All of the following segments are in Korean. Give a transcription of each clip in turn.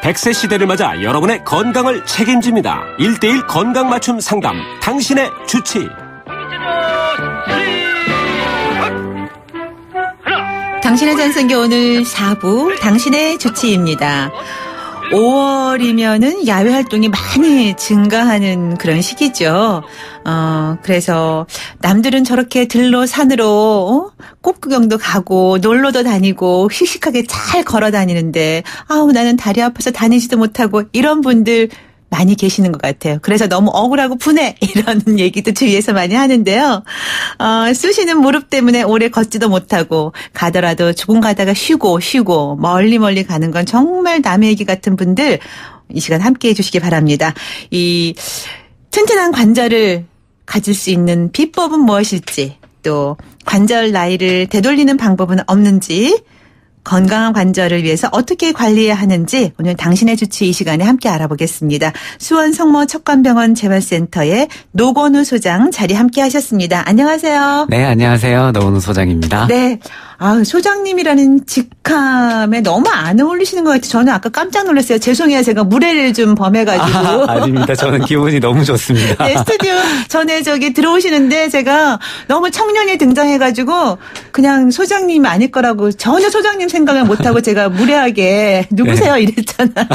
100세 시대를 맞아 여러분의 건강을 책임집니다. 1:1 건강 맞춤 상담, 당신의 주치. 당신의 전성기 오늘 4부 당신의 주치입니다. 5월이면은 야외 활동이 많이 증가하는 그런 시기죠. 그래서 남들은 저렇게 들로 산으로 꽃구경도 가고 놀러도 다니고 씩씩하게 잘 걸어 다니는데 아우 나는 다리 아파서 다니지도 못하고 이런 분들 많이 계시는 것 같아요. 그래서 너무 억울하고 분해 이런 얘기도 주위에서 많이 하는데요. 쑤시는 무릎 때문에 오래 걷지도 못하고 가더라도 조금 가다가 쉬고 멀리 가는 건 정말 남의 얘기 같은 분들 이 시간 함께해 주시기 바랍니다. 이 튼튼한 관절을 가질 수 있는 비법은 무엇일지, 또 관절 나이를 되돌리는 방법은 없는지, 건강한 관절을 위해서 어떻게 관리해야 하는지 오늘 당신의 주치 이 시간에 함께 알아보겠습니다. 수원 성모 척관병원 재활센터의 노건우 소장 자리 함께 하셨습니다. 안녕하세요. 네, 안녕하세요. 노건우 소장입니다. 네. 소장님이라는 직함에 너무 안 어울리시는 것 같아요. 저는 아까 깜짝 놀랐어요. 죄송해요. 제가 무례를 좀 범해가지고. 아닙니다. 저는 기분이 너무 좋습니다. 네, 스튜디오 전에 들어오시는데 제가 너무 청년이 등장해가지고 그냥 소장님 아닐 거라고 전혀 소장님 생각을 못하고 제가 무례하게 누구세요? 네. 이랬잖아요.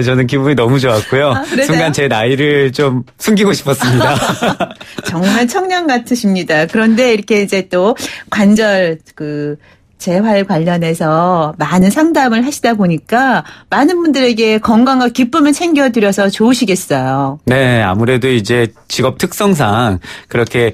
저는 기분이 너무 좋았고요. 순간 제 나이를 좀 숨기고 싶었습니다. 정말 청년 같으십니다. 그런데 이렇게 이제 또 관절 재활 관련해서 많은 상담을 하시다 보니까 많은 분들에게 건강과 기쁨을 챙겨드려서 좋으시겠어요. 네, 아무래도 이제 직업 특성상 그렇게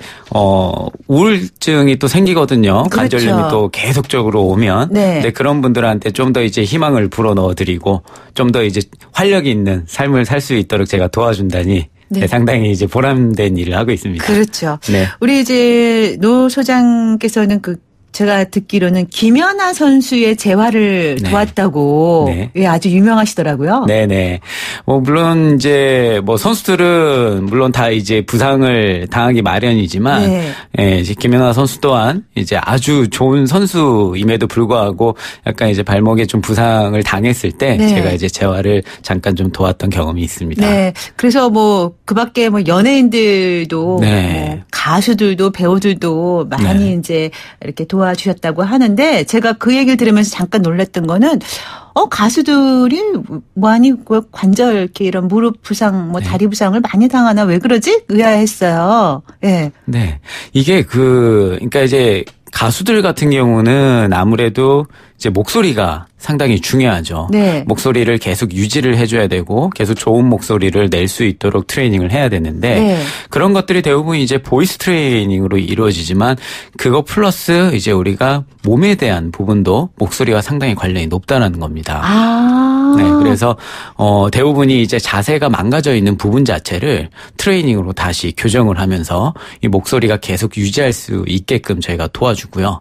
우울증이 또 생기거든요. 그렇죠. 관절염이 또 계속적으로 오면. 네. 네, 그런 분들한테 좀 더 이제 희망을 불어넣어드리고 좀 더 이제 활력이 있는 삶을 살 수 있도록 제가 도와준다니. 네. 상당히 이제 보람된 일을 하고 있습니다. 그렇죠. 네. 우리 이제 노 소장께서는 제가 듣기로는 김연아 선수의 재활을 도왔다고. 네. 예, 아주 유명하시더라고요. 네네. 물론 이제 선수들은 물론 다 이제 부상을 당하기 마련이지만, 네. 예, 이제 김연아 선수 또한 이제 아주 좋은 선수임에도 불구하고 약간 이제 발목에 좀 부상을 당했을 때 네. 제가 이제 재활을 잠깐 좀 도왔던 경험이 있습니다. 네. 그래서 그 밖에 연예인들도 네. 가수들도 배우들도 많이 네. 이제 이렇게 도와주셨다고 하는데 제가 그 얘기를 들으면서 잠깐 놀랐던 거는 가수들이 많이 관절 이렇게 이런 무릎 부상 네. 다리 부상을 많이 당하나 왜 그러지? 의아했어요. 예. 네. 이게 그러니까 이제 가수들 같은 경우는 아무래도 이제 목소리가 상당히 중요하죠. 네. 목소리를 계속 유지를 해줘야 되고 계속 좋은 목소리를 낼 수 있도록 트레이닝을 해야 되는데 네. 그런 것들이 대부분 이제 보이스 트레이닝으로 이루어지지만 그거 플러스 이제 우리가 몸에 대한 부분도 목소리와 상당히 관련이 높다는 겁니다. 네, 그래서 대부분이 이제 자세가 망가져 있는 부분 자체를 트레이닝으로 다시 교정을 하면서 이 목소리가 계속 유지할 수 있게끔 저희가 도와주고요.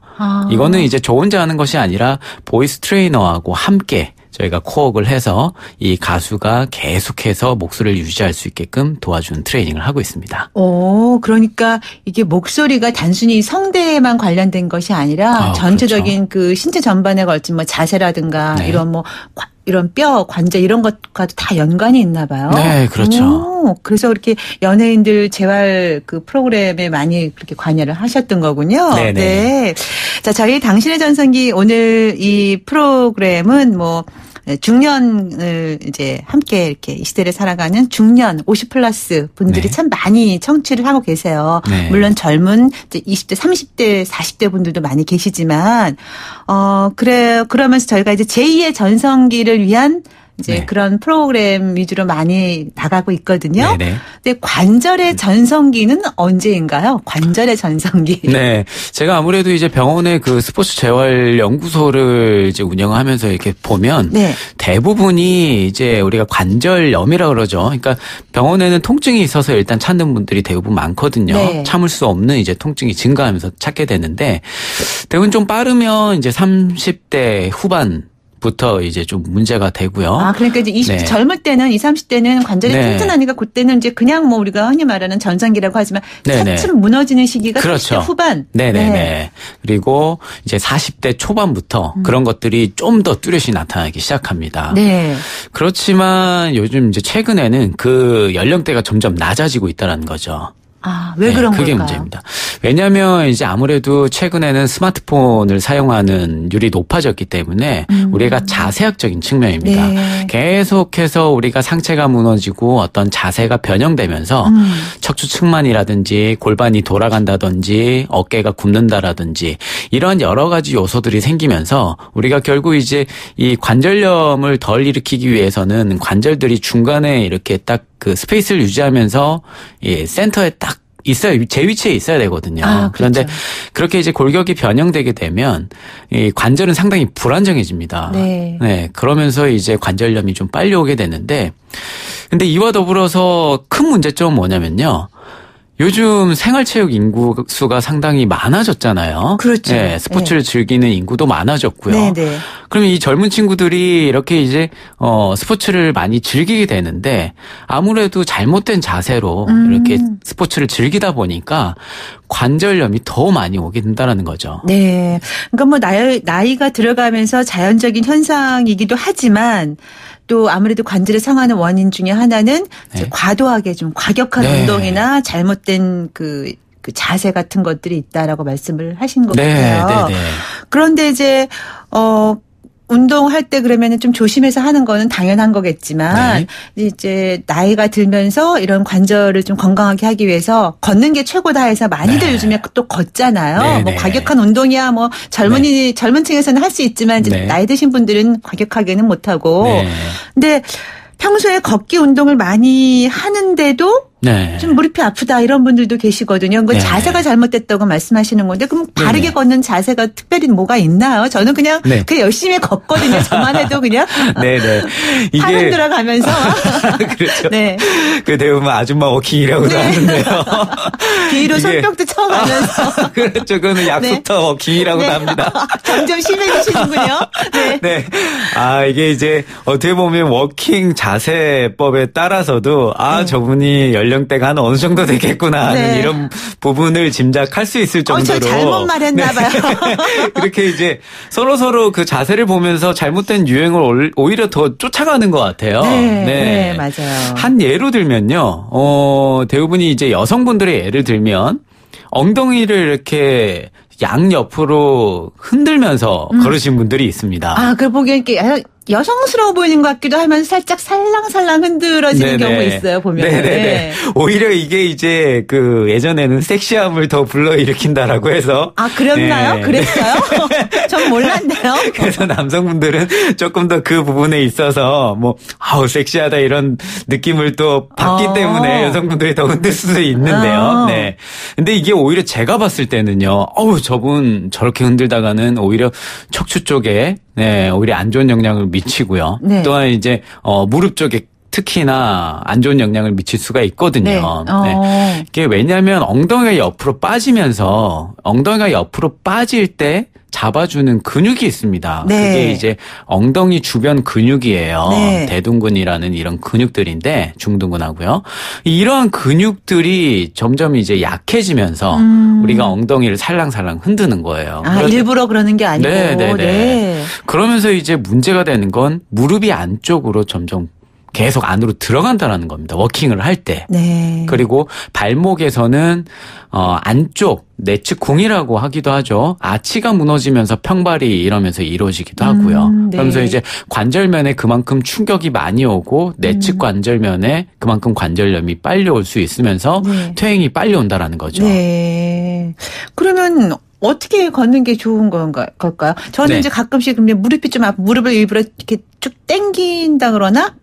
이거는 이제 저 혼자 하는 것이 아니라 보이스 트레이너하고 함께 저희가 코업을 해서 이 가수가 계속해서 목소리를 유지할 수 있게끔 도와주는 트레이닝을 하고 있습니다. 그러니까 이게 목소리가 단순히 성대에만 관련된 것이 아니라 전체적인 그렇죠. 신체 전반에 걸친 자세라든가 네. 이런 뼈, 관절 이런 것과도 다 연관이 있나 봐요. 네, 그렇죠. 그래서 이렇게 연예인들 재활 프로그램에 많이 그렇게 관여를 하셨던 거군요. 네네. 네. 자, 저희 당신의 전성기 오늘 이 프로그램은 중년을 이제 함께 이렇게 이 시대를 살아가는 중년 50 플러스 분들이 네. 참 많이 청취를 하고 계세요. 네. 물론 젊은 이제 20대, 30대, 40대 분들도 많이 계시지만 그러면서 저희가 이제 제2의 전성기를 위한 이제 네. 그런 프로그램 위주로 많이 나가고 있거든요. 네네. 근데 관절의 전성기는 언제인가요? 관절의 전성기. 네. 제가 아무래도 이제 병원의 스포츠 재활 연구소를 이제 운영하면서 이렇게 보면 네. 대부분이 이제 우리가 관절염이라 그러죠. 그러니까 병원에는 통증이 있어서 일단 찾는 분들이 대부분 많거든요. 네. 참을 수 없는 이제 통증이 증가하면서 찾게 되는데 대부분 좀 빠르면 이제 30대 후반 부터 이제 좀 문제가 되고요. 아, 그러니까 이제 20대 네. 젊을 때는 20, 30대는 관절이 네. 튼튼하니까 그때는 이제 그냥 뭐 우리가 흔히 말하는 전성기라고 하지만 네네. 차츰 무너지는 시기가 그렇죠. 30대 후반. 네네네. 네. 그리고 이제 40대 초반부터 그런 것들이 좀 더 뚜렷이 나타나기 시작합니다. 네. 그렇지만 요즘 이제 최근에는 그 연령대가 점점 낮아지고 있다는 거죠. 아, 왜 그런 그게 걸까요? 문제입니다. 왜냐하면 이제 아무래도 최근에는 스마트폰을 사용하는 율이 높아졌기 때문에 우리가 자세학적인 측면입니다. 네. 계속해서 우리가 상체가 무너지고 어떤 자세가 변형되면서 척추 측만이라든지 골반이 돌아간다든지 어깨가 굽는다라든지 이런 여러 가지 요소들이 생기면서 우리가 결국 이제 이 관절염을 덜 일으키기 위해서는 관절들이 중간에 이렇게 딱 그 스페이스를 유지하면서 이 센터에 딱 있어요. 제 위치에 있어야 되거든요. 아, 그렇죠. 그런데 그렇게 이제 골격이 변형되게 되면 이 관절은 상당히 불안정해집니다. 네. 그러면서 이제 관절염이 좀 빨리 오게 되는데 근데 이와 더불어서 큰 문제점은 뭐냐면요. 요즘 생활체육 인구수가 상당히 많아졌잖아요. 그렇죠. 네, 스포츠를 즐기는 인구도 많아졌고요. 네네. 그러면 이 젊은 친구들이 이렇게 이제 스포츠를 많이 즐기게 되는데 아무래도 잘못된 자세로 이렇게 스포츠를 즐기다 보니까 관절염이 더 많이 오게 된다는 거죠. 네. 그러니까 뭐 나이가 들어가면서 자연적인 현상이기도 하지만 또 아무래도 관절을 상하는 원인 중에 하나는 네. 과도하게 좀 과격한 네. 운동이나 잘못된 그 자세 같은 것들이 있다라고 말씀을 하신 것 네, 같아요. 네, 네. 그런데 이제 운동할 때 그러면은 좀 조심해서 하는 거는 당연한 거겠지만 이제 나이가 들면서 이런 관절을 좀 건강하게 하기 위해서 걷는 게 최고다 해서 많이들 요즘에 또 걷잖아요. 뭐 과격한 운동이야 뭐 젊은 층에서는 할 수 있지만 이제 나이 드신 분들은 과격하게는 못 하고. 근데 평소에 걷기 운동을 많이 하는데도 좀 무릎이 아프다 이런 분들도 계시거든요. 그 자세가 잘못됐다고 말씀하시는 건데 그럼 바르게 걷는 자세가 특별히 뭐가 있나요? 저는 그냥 열심히 걷거든요. 저만 해도 그냥 이게 팔 흔들어가면서 그렇죠. 네. 그 대부분 아줌마 워킹이라고도 하는데요. 뒤로 손뼉도 쳐가면서 그렇죠. 그거는 약수터 워킹이라고도 합니다. 점점 심해지시는군요. 네. 아 이게 이제 어떻게 보면 워킹 자세법에 따라서도 저분이 연령대가 한 어느 정도 되겠구나 하는 이런 부분을 짐작할 수 있을 정도로. 저 잘못 말했나 봐요. 그렇게 이제 서로 그 자세를 보면서 잘못된 유행을 오히려 더 쫓아가는 것 같아요. 네, 맞아요. 한 예로 들면요. 대부분이 이제 여성분들의 예를 들면 엉덩이를 이렇게 양옆으로 흔들면서 걸으신 분들이 있습니다. 아, 그 보기엔 이렇게 여성스러워 보이는 것 같기도 하면서 살짝 살랑살랑 흔들어지는 경우가 있어요, 보면. 네네네. 오히려 이게 이제 그 예전에는 섹시함을 더 불러일으킨다라고 해서. 아, 그랬나요? 그랬어요? 전 몰랐네요. 그래서 남성분들은 조금 더 그 부분에 있어서 섹시하다 이런 느낌을 또 받기 때문에 여성분들이 더 흔들 수도 있는데요. 네. 근데 이게 오히려 제가 봤을 때는요. 저분 저렇게 흔들다가는 오히려 척추 쪽에 오히려 안 좋은 영향을 미치고요. 또한 이제 무릎 쪽에 특히나 안 좋은 영향을 미칠 수가 있거든요. 이게 왜냐하면 엉덩이가 옆으로 빠지면서 엉덩이가 옆으로 빠질 때 잡아주는 근육이 있습니다. 그게 이제 엉덩이 주변 근육이에요. 대둔근이라는 이런 근육들인데 중둔근하고요. 이러한 근육들이 점점 이제 약해지면서 우리가 엉덩이를 살랑살랑 흔드는 거예요. 일부러 그러는 게 아니고. 네. 그러면서 이제 문제가 되는 건 무릎이 안쪽으로 점점 계속 안으로 들어간다라는 겁니다. 워킹을 할 때. 그리고 발목에서는 안쪽 내측궁이라고 하기도 하죠. 아치가 무너지면서 평발이 이러면서 이루어지기도 하고요. 그러면서 이제 관절면에 그만큼 충격이 많이 오고 내측 관절면에 그만큼 관절염이 빨리 올 수 있으면서 퇴행이 빨리 온다라는 거죠. 그러면 어떻게 걷는 게 좋은 걸까요? 저는 이제 가끔씩 무릎이 좀 무릎을 일부러 이렇게 쭉 당긴다 그러나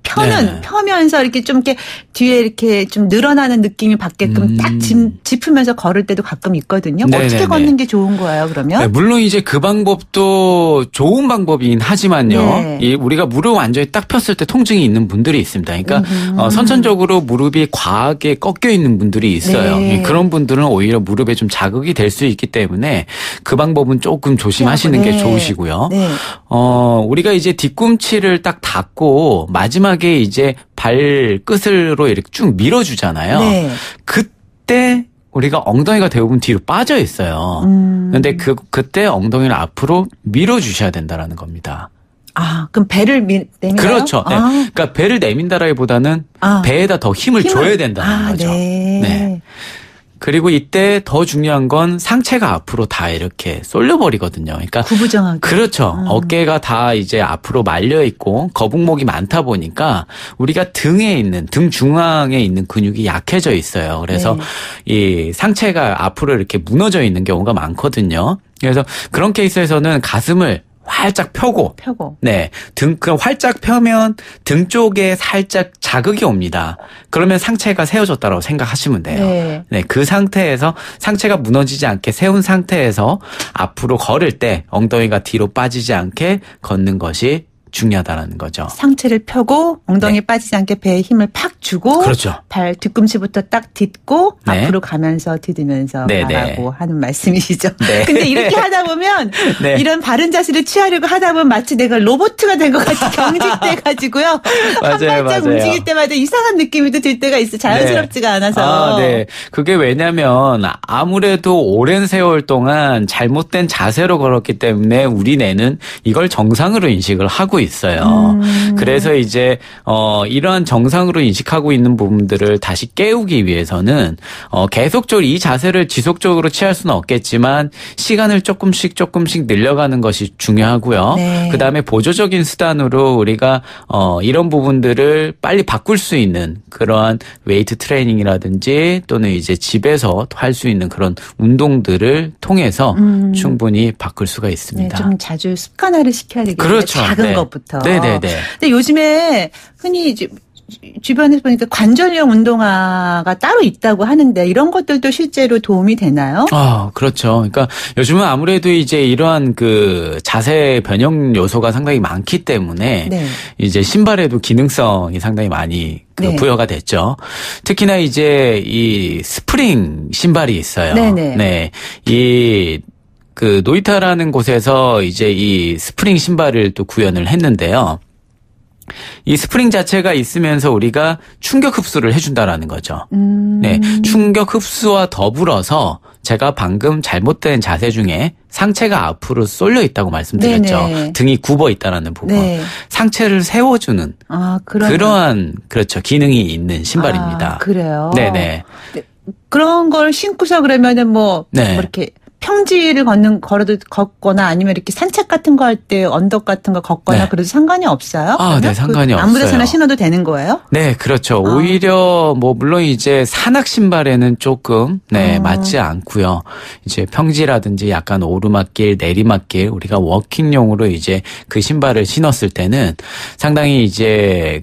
펴면서 이렇게 좀 이렇게 뒤에 이렇게 좀 늘어나는 느낌이 받게끔 딱 짚으면서 걸을 때도 가끔 있거든요. 어떻게 걷는 게 좋은 거예요, 그러면? 네, 물론 이제 그 방법도 좋은 방법이긴 하지만요. 우리가 무릎 완전히 딱 폈을 때 통증이 있는 분들이 있습니다. 그러니까 선천적으로 무릎이 과하게 꺾여 있는 분들이 있어요. 그런 분들은 오히려 무릎에 좀 자극이 될 수 있기 때문에 그 방법은 조금 조심하시는 게 좋으시고요. 우리가 이제 뒤꿈치를 딱 닫고 마지막에 이제 발끝으로 이렇게 쭉 밀어주잖아요. 그때 우리가 엉덩이가 대부분 뒤로 빠져 있어요. 그런데 그때 엉덩이를 앞으로 밀어주셔야 된다라는 겁니다. 아, 그럼 배를 내밀어요? 그렇죠. 네. 그러니까 배를 내민다라기보다는 배에다 더 힘을 줘야 된다는 거죠. 네. 그리고 이때 더 중요한 건 상체가 앞으로 다 이렇게 쏠려버리거든요. 그러니까 구부정하게. 그렇죠. 어깨가 다 이제 앞으로 말려 있고 거북목이 많다 보니까 우리가 등 중앙에 있는 근육이 약해져 있어요. 그래서 이 상체가 앞으로 이렇게 무너져 있는 경우가 많거든요. 그래서 그런 케이스에서는 가슴을 활짝 펴고. 네. 그럼 활짝 펴면 등 쪽에 살짝 자극이 옵니다. 그러면 상체가 세워졌다고 생각하시면 돼요. 네. 그 상태에서 상체가 무너지지 않게 세운 상태에서 앞으로 걸을 때 엉덩이가 뒤로 빠지지 않게 걷는 것이 중요하다는 거죠. 상체를 펴고 엉덩이 빠지지 않게 배에 힘을 팍 주고 그렇죠. 발 뒤꿈치부터 딱 딛고 앞으로 가면서 디디면서 가라고 하는 말씀이시죠. 근데 이렇게 하다 보면 이런 바른 자세를 취하려고 하다 보면 마치 내가 로봇가 된 것 같이 경직돼가지고요. 한 발짝 움직일 때마다 이상한 느낌이 들 때가 있어. 자연스럽지가 않아서. 그게 왜냐면 아무래도 오랜 세월 동안 잘못된 자세로 걸었기 때문에 우리 뇌는 이걸 정상으로 인식을 하고 있어요. 그래서 이제 이러한 정상으로 인식하고 있는 부분들을 다시 깨우기 위해서는 계속적으로 이 자세를 지속적으로 취할 수는 없겠지만 시간을 조금씩 늘려가는 것이 중요하고요. 그다음에 보조적인 수단으로 우리가 이런 부분들을 빨리 바꿀 수 있는 그러한 웨이트 트레이닝이라든지 또는 이제 집에서 할 수 있는 그런 운동들을 통해서 충분히 바꿀 수가 있습니다. 좀 자주 습관화를 시켜야 되겠네요. 그렇죠. 작은 것부터. 네네네. 근데 요즘에 흔히 이제 주변에서 보니까 관절용 운동화가 따로 있다고 하는데 이런 것들도 실제로 도움이 되나요? 그렇죠. 그러니까 요즘은 아무래도 이제 이러한 그 자세 변형 요소가 상당히 많기 때문에 이제 신발에도 기능성이 상당히 많이 부여가 됐죠. 특히나 이제 이 스프링 신발이 있어요. 그 노이타라는 곳에서 이제 이 스프링 신발을 또 구현을 했는데요. 이 스프링 자체가 있으면서 우리가 충격 흡수를 해준다라는 거죠. 충격 흡수와 더불어서 제가 방금 잘못된 자세 중에 상체가 앞으로 쏠려 있다고 말씀드렸죠. 등이 굽어 있다라는 부분. 상체를 세워주는 그러한 그렇죠 기능이 있는 신발입니다. 그래요? 네네. 그런 걸 신고서 그러면은 뭐 이렇게 평지를 걷거나 아니면 이렇게 산책 같은 거 할 때 언덕 같은 거 걷거나 그래도 상관이 없어요? 네, 상관이 없어요. 아무 데서나 신어도 되는 거예요? 네, 그렇죠. 오히려 물론 이제 산악 신발에는 조금 맞지 않고요. 이제 평지라든지 약간 오르막길, 내리막길 우리가 워킹용으로 이제 그 신발을 신었을 때는 상당히 이제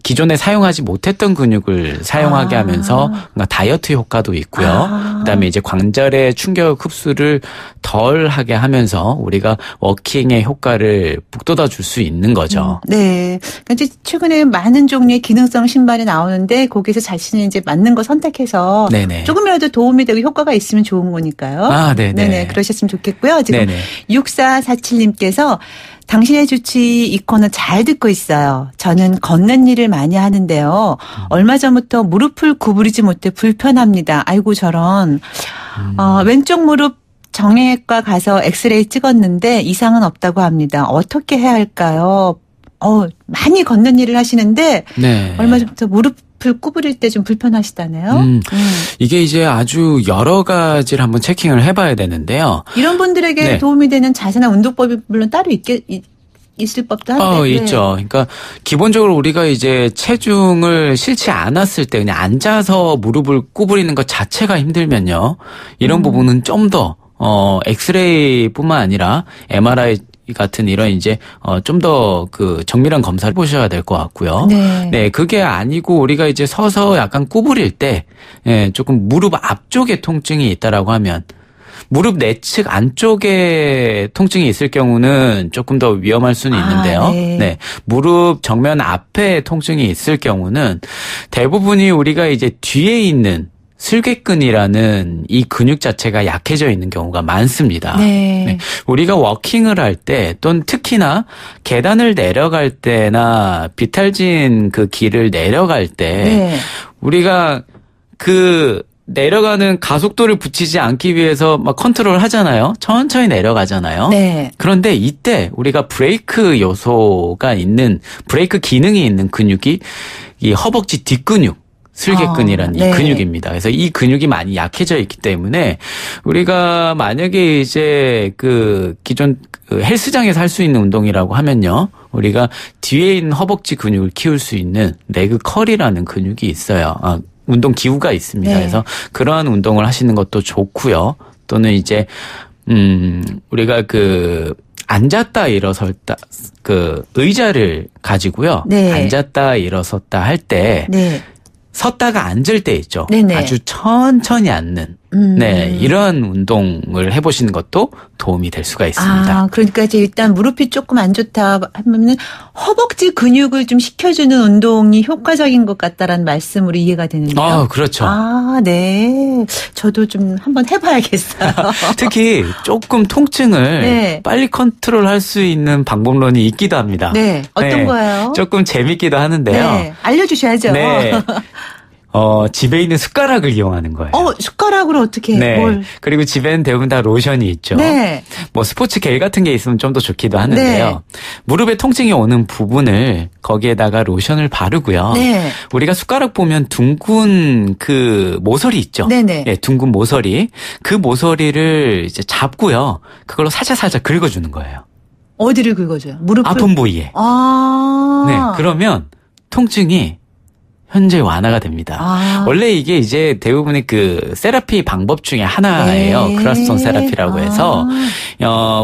기존에 사용하지 못했던 근육을 사용하게 하면서 뭔가 다이어트 효과도 있고요. 그다음에 이제 관절의 충격 흡수를 덜 하게 하면서 우리가 워킹의 효과를 북돋아 줄 수 있는 거죠. 그러니까 이제 최근에 많은 종류의 기능성 신발이 나오는데 거기서 자신이 이제 맞는 거 선택해서 조금이라도 도움이 되고 효과가 있으면 좋은 거니까요. 네네. 그러셨으면 좋겠고요. 지금 6447님께서 당신의 주치 이 코너 잘 듣고 있어요. 저는 걷는 일을 많이 하는데요. 얼마 전부터 무릎을 구부리지 못해 불편합니다. 아이고 저런. 왼쪽 무릎 정형외과 가서 엑스레이 찍었는데 이상은 없다고 합니다. 어떻게 해야 할까요? 많이 걷는 일을 하시는데 얼마 전부터 무릎을 구부릴 때 좀 불편하시다네요. 이게 이제 아주 여러 가지를 한번 체킹을 해봐야 되는데요. 이런 분들에게 도움이 되는 자세나 운동법이 물론 따로 있을 법도 한데. 있죠. 그러니까 기본적으로 우리가 이제 체중을 실지 않았을 때 그냥 앉아서 무릎을 구부리는 것 자체가 힘들면요. 이런 부분은 좀 더 엑스레이뿐만 아니라 MRI 같은 이런 이제 좀 더 그 정밀한 검사를 보셔야 될 것 같고요. 네. 네, 그게 아니고 우리가 이제 서서 약간 구부릴 때 조금 무릎 앞쪽에 통증이 있다라고 하면 무릎 내측 안쪽에 통증이 있을 경우는 조금 더 위험할 수는 있는데요. 네. 네. 무릎 정면 앞에 통증이 있을 경우는 대부분이 우리가 이제 뒤에 있는 슬개근이라는 이 근육 자체가 약해져 있는 경우가 많습니다. 네. 네. 우리가 워킹을 할 때 또는 특히나 계단을 내려갈 때나 비탈진 그 길을 내려갈 때 네. 우리가 그 내려가는 가속도를 붙이지 않기 위해서 막 컨트롤 하잖아요. 천천히 내려가잖아요. 네. 그런데 이때 우리가 브레이크 요소가 있는 브레이크 기능이 있는 근육이 이 허벅지 뒷근육 슬개근이라는 이 네. 근육입니다. 그래서 이 근육이 많이 약해져 있기 때문에 우리가 만약에 이제 그 기존 그 헬스장에서 할 수 있는 운동이라고 하면요. 우리가 뒤에 있는 허벅지 근육을 키울 수 있는 레그 컬이라는 근육이 있어요. 운동 기구가 있습니다. 네. 그래서 그러한 운동을 하시는 것도 좋고요. 또는 이제 우리가 그 앉았다 일어섰다 그 의자를 가지고요. 네. 앉았다 일어섰다 할 때 네. 섰다가 앉을 때 있죠. 네네. 아주 천천히 앉는 네, 이런 운동을 해보시는 것도 도움이 될 수가 있습니다. 그러니까 이제 일단 무릎이 조금 안 좋다 하면은 허벅지 근육을 좀 식혀주는 운동이 효과적인 것 같다라는 말씀으로 이해가 되는데요. 그렇죠. 네. 저도 좀 한번 해봐야겠어요. 특히 조금 통증을 네. 빨리 컨트롤할 수 있는 방법론이 있기도 합니다. 네. 어떤 거예요? 조금 재밌기도 하는데요. 네. 알려주셔야죠. 네. 집에 있는 숟가락을 이용하는 거예요. 숟가락으로 어떻게 네. 뭘? 그리고 집에는 대부분 다 로션이 있죠. 네. 뭐 스포츠 겔 같은 게 있으면 좀 더 좋기도 하는데요. 네. 무릎에 통증이 오는 부분을 거기에다가 로션을 바르고요. 네. 우리가 숟가락 보면 둥근 그 모서리 있죠. 네네. 네, 둥근 모서리. 그 모서리를 이제 잡고요. 그걸로 살짝살짝 긁어주는 거예요. 어디를 긁어줘요? 무릎을? 아픈 부위에. 네. 그러면 통증이 현재 완화가 됩니다. 원래 이게 이제 대부분의 그 세라피 방법 중에 하나예요. 네. 그라스톤 세라피라고 해서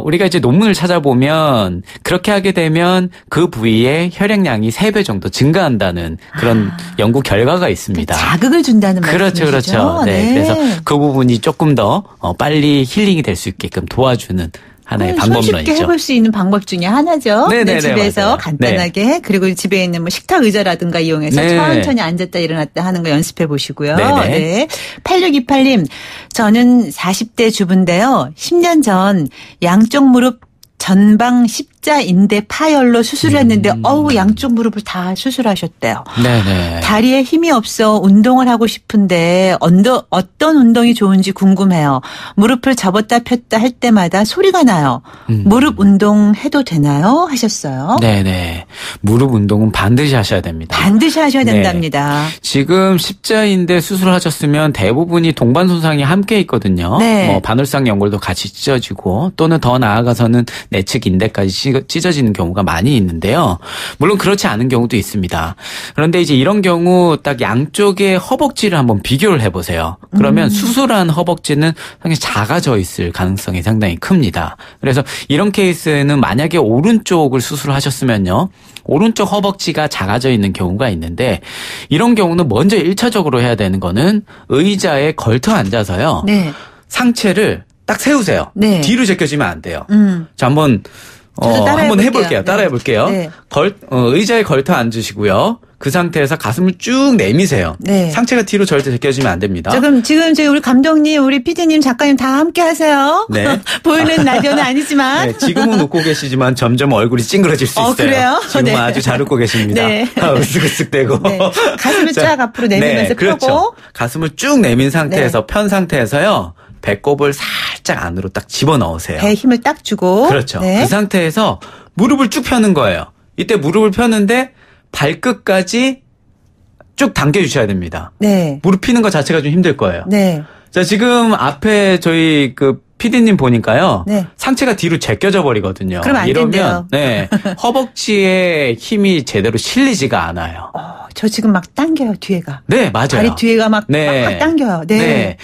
우리가 이제 논문을 찾아보면 그렇게 하게 되면 그 부위에 혈액량이 3배 정도 증가한다는 그런 연구 결과가 있습니다. 자극을 준다는 말씀이시죠? 그렇죠. 네. 그래서 그 부분이 조금 더 빨리 힐링이 될 수 있게끔 도와주는 하나의 방법론이죠. 쉽게 해볼 수 있는 방법 중에 하나죠. 네네네, 집에서 맞아요. 간단하게 네. 그리고 집에 있는 뭐 식탁 의자라든가 이용해서 네. 천천히 앉았다 일어났다 하는 거 연습해 보시고요. 네네. 네. 8628님, 저는 40대 주부인데요. 10년 전 양쪽 무릎 전방 십자인대 파열로 수술을 했는데 양쪽 무릎을 다 수술하셨대요. 네네. 다리에 힘이 없어 운동을 하고 싶은데 어떤 운동이 좋은지 궁금해요. 무릎을 접었다 폈다 할 때마다 소리가 나요. 무릎 운동 해도 되나요? 하셨어요. 네네. 무릎 운동은 반드시 하셔야 됩니다. 반드시 하셔야 된답니다. 지금 십자인대 수술하셨으면 대부분이 동반 손상이 함께 있거든요. 네. 뭐 반월상 연골도 같이 찢어지고 또는 더 나아가서는 내측 인대까지 찢어지는 경우가 많이 있는데요. 물론 그렇지 않은 경우도 있습니다. 그런데 이제 이런 경우 딱 양쪽의 허벅지를 한번 비교를 해보세요. 그러면 수술한 허벅지는 상당히 작아져 있을 가능성이 상당히 큽니다. 그래서 이런 케이스에는 만약에 오른쪽을 수술하셨으면요. 오른쪽 허벅지가 작아져 있는 경우가 있는데 이런 경우는 먼저 1차적으로 해야 되는 거는 의자에 걸터 앉아서요. 네. 상체를 딱 세우세요. 네. 뒤로 제껴지면 안 돼요. 자, 한번 해볼게요. 따라해볼게요. 네. 의자에 걸터 앉으시고요. 그 상태에서 가슴을 쭉 내미세요. 네. 상체가 뒤로 절대 제껴지면 안 됩니다. 지금 저희 우리 감독님, 우리 PD님, 작가님 다 함께 하세요. 네. 보이는 라디오는 아니지만. 네, 지금은 웃고 계시지만 점점 얼굴이 찡그러질 수 있어요. 그래요? 지금은 네. 아주 잘 웃고 계십니다. 네. 으쓱으쓱대고. 네. 가슴을 쫙 앞으로 내밀면서 펴고. 그렇죠. 가슴을 쭉 내민 상태에서 편 상태에서요. 배꼽을 살짝 안으로 딱 집어넣으세요. 배에 힘을 딱 주고. 그렇죠. 네. 그 상태에서 무릎을 쭉 펴는 거예요. 이때 무릎을 펴는데 발끝까지 쭉 당겨주셔야 됩니다. 네. 무릎 피는 것 자체가 좀 힘들 거예요. 네. 자, 지금 앞에 저희 PD님 보니까요. 네. 상체가 뒤로 제껴져 버리거든요. 그럼 안 된대요. 네. 허벅지에 힘이 제대로 실리지가 않아요. 저 지금 막 당겨요, 뒤에가. 네, 맞아요. 다리 뒤에가 막 당겨요. 네. 네.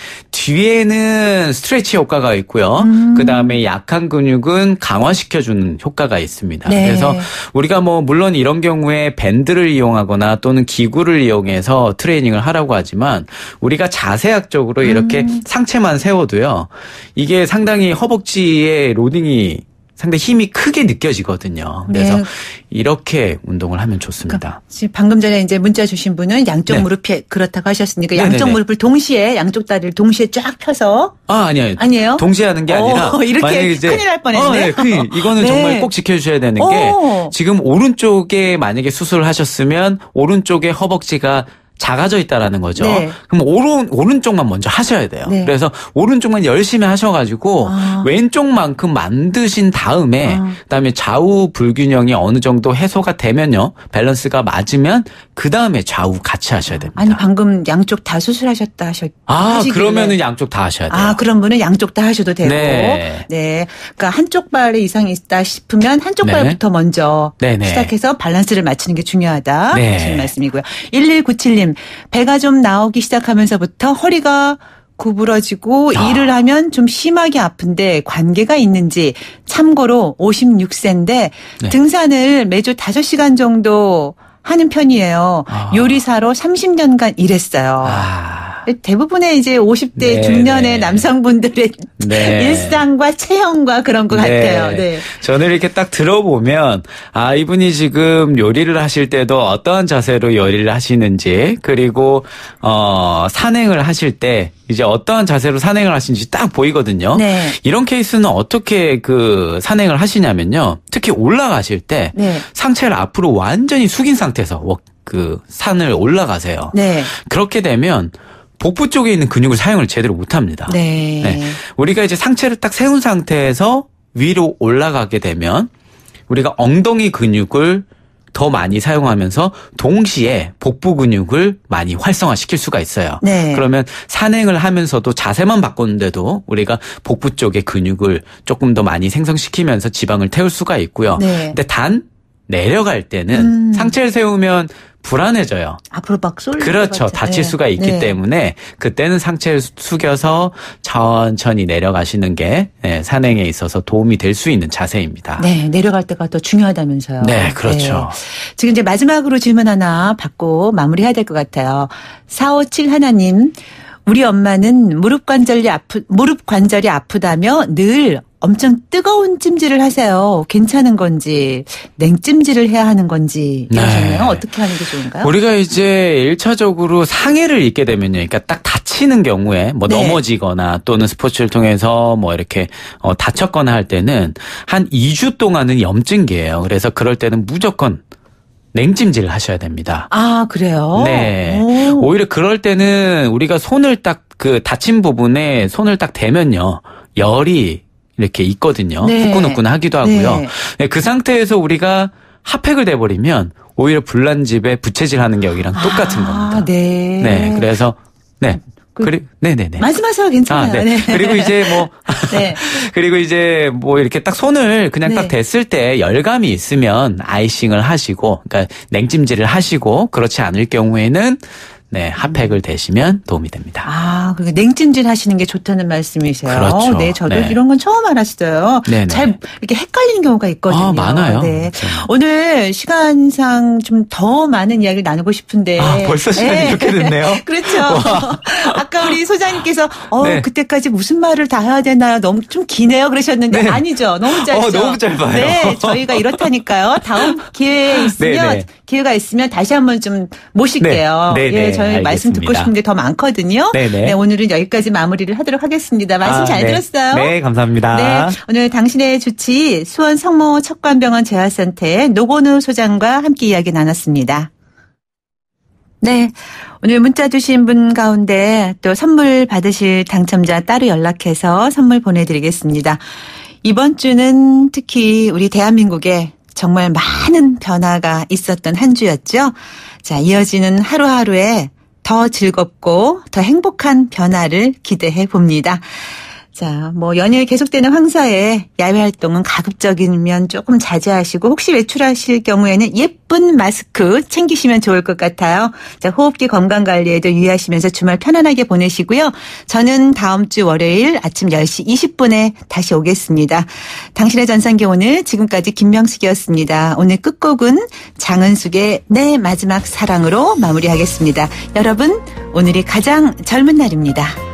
뒤에는 스트레치 효과가 있고요. 그다음에 약한 근육은 강화시켜주는 효과가 있습니다. 네. 그래서 우리가 뭐 물론 이런 경우에 밴드를 이용하거나 또는 기구를 이용해서 트레이닝을 하라고 하지만 우리가 자세학적으로 이렇게 상체만 세워도요. 이게 상당히 허벅지의 로딩이 상당히 힘이 크게 느껴지거든요. 그래서 네. 이렇게 운동을 하면 좋습니다. 그러니까 지금 방금 전에 이제 문자 주신 분은 양쪽 네. 무릎이 그렇다고 하셨으니까 양쪽 네네네. 무릎을 동시에 양쪽 다리를 동시에 쫙 펴서 아니에요. 동시에 하는 게 아니라 이렇게 이제 큰일 날 뻔했네. 네, 이거는 네. 정말 꼭 지켜주셔야 되는 게 지금 오른쪽에 만약에 수술을 하셨으면 오른쪽에 허벅지가 작아져 있다라는 거죠. 네. 그럼 오른쪽만 먼저 하셔야 돼요. 네. 그래서 오른쪽만 열심히 하셔가지고 왼쪽만큼 만드신 다음에 그다음에 좌우 불균형이 어느 정도 해소가 되면요. 밸런스가 맞으면 그다음에 좌우 같이 하셔야 됩니다. 아니 방금 양쪽 다 수술하셨다 하시길래. 그러면은 양쪽 다 하셔야 돼요. 그런 분은 양쪽 다 하셔도 되고. 네. 네. 그러니까 한쪽 발에 이상이 있다 싶으면 한쪽 네. 발부터 먼저 네네. 시작해서 밸런스를 맞추는 게 중요하다 네. 하시는 말씀이고요. 1197님. 배가 좀 나오기 시작하면서부터 허리가 구부러지고 일을 하면 좀 심하게 아픈데 관계가 있는지 참고로 56세인데 네. 등산을 매주 5시간 정도 하는 편이에요. 요리사로 30년간 일했어요. 대부분의 이제 50대 네, 중년의 네. 남성분들의 네. 일상과 체형과 그런 것 네. 같아요. 네. 저는 이렇게 딱 들어보면 이분이 지금 요리를 하실 때도 어떠한 자세로 요리를 하시는지 그리고 산행을 하실 때 이제 어떠한 자세로 산행을 하시는지 딱 보이거든요. 네. 이런 케이스는 어떻게 그 산행을 하시냐면요. 특히 올라가실 때 네. 상체를 앞으로 완전히 숙인 상태에서 그 산을 올라가세요. 네. 그렇게 되면 복부 쪽에 있는 근육을 사용을 제대로 못합니다. 네. 네. 우리가 이제 상체를 딱 세운 상태에서 위로 올라가게 되면 우리가 엉덩이 근육을 더 많이 사용하면서 동시에 복부 근육을 많이 활성화시킬 수가 있어요. 네. 그러면 산행을 하면서도 자세만 바꿨는데도 우리가 복부 쪽의 근육을 조금 더 많이 생성시키면서 지방을 태울 수가 있고요. 네. 근데 단 내려갈 때는 상체를 세우면 불안해져요. 앞으로 막 쏠릴 그렇죠. 다칠 네. 수가 있기 네. 때문에 그때는 상체를 숙여서 천천히 내려가시는 게 산행에 있어서 도움이 될 수 있는 자세입니다. 네. 내려갈 때가 더 중요하다면서요. 네. 그렇죠. 네. 지금 이제 마지막으로 질문 하나 받고 마무리해야 될 것 같아요. 457 하나님. 우리 엄마는 무릎 관절이 아프다며 늘 엄청 뜨거운 찜질을 하세요. 괜찮은 건지 냉찜질을 해야 하는 건지 이러셨네요. 네. 어떻게 하는 게 좋은가요? 우리가 이제 1차적으로 상해를 입게 되면요. 그러니까 딱 다치는 경우에 뭐 네. 넘어지거나 또는 스포츠를 통해서 뭐 이렇게 다쳤거나 할 때는 한 2주 동안은 염증기예요. 그래서 그럴 때는 무조건 냉찜질을 하셔야 됩니다. 그래요? 네. 오히려 그럴 때는 우리가 손을 딱 그 다친 부분에 손을 딱 대면요. 열이 이렇게 있거든요. 네. 후끈후끈하기도 하고요. 네. 그 상태에서 우리가 핫팩을 대버리면 오히려 불난집에 부채질하는 격이랑 똑같은 겁니다. 네. 네. 그래서 네네네. 말씀하세요. 괜찮아요. 네. 그리고 이제 네. 그리고 이제 이렇게 딱 손을 그냥 딱 댔을 때 열감이 있으면 아이싱을 하시고, 그러니까 냉찜질을 하시고, 그렇지 않을 경우에는 네, 핫팩을 대시면 도움이 됩니다. 그러니까 냉찜질 하시는 게 좋다는 말씀이세요. 그렇죠. 네, 저도 이런 건 처음 알았어요. 네네. 잘 이렇게 헷갈리는 경우가 있거든요. 많아요. 네. 그렇죠. 오늘 시간상 좀 더 많은 이야기를 나누고 싶은데. 벌써 시간이 이렇게 됐네요. 그렇죠. 아까 우리 소장님께서 네. 그때까지 무슨 말을 다 해야 되나요? 너무 좀 기네요. 그러셨는데 네. 아니죠. 너무 짧죠. 너무 짧아요. 네, 저희가 이렇다니까요. 다음 기회가 있으면 다시 한번 좀 모실게요. 네. 예, 저희 알겠습니다. 말씀 듣고 싶은 게 더 많거든요. 네, 오늘은 여기까지 마무리를 하도록 하겠습니다. 말씀 잘 들었어요. 네, 감사합니다. 네, 오늘 당신의 주치 수원 성모 척관병원 재활센터의 노건우 소장과 함께 이야기 나눴습니다. 네, 오늘 문자 주신 분 가운데 또 선물 받으실 당첨자 따로 연락해서 선물 보내드리겠습니다. 이번 주는 특히 우리 대한민국에 정말 많은 변화가 있었던 한 주였죠. 자, 이어지는 하루하루에 더 즐겁고 더 행복한 변화를 기대해 봅니다. 자, 뭐 연일 계속되는 황사에 야외 활동은 가급적이면 조금 자제하시고 혹시 외출하실 경우에는 예쁜 마스크 챙기시면 좋을 것 같아요. 자, 호흡기 건강 관리에도 유의하시면서 주말 편안하게 보내시고요. 저는 다음 주 월요일 아침 10시 20분에 다시 오겠습니다. 당신의 전성기 오늘 지금까지 김명숙이었습니다. 오늘 끝곡은 장은숙의 내 마지막 사랑으로 마무리하겠습니다. 여러분, 오늘이 가장 젊은 날입니다.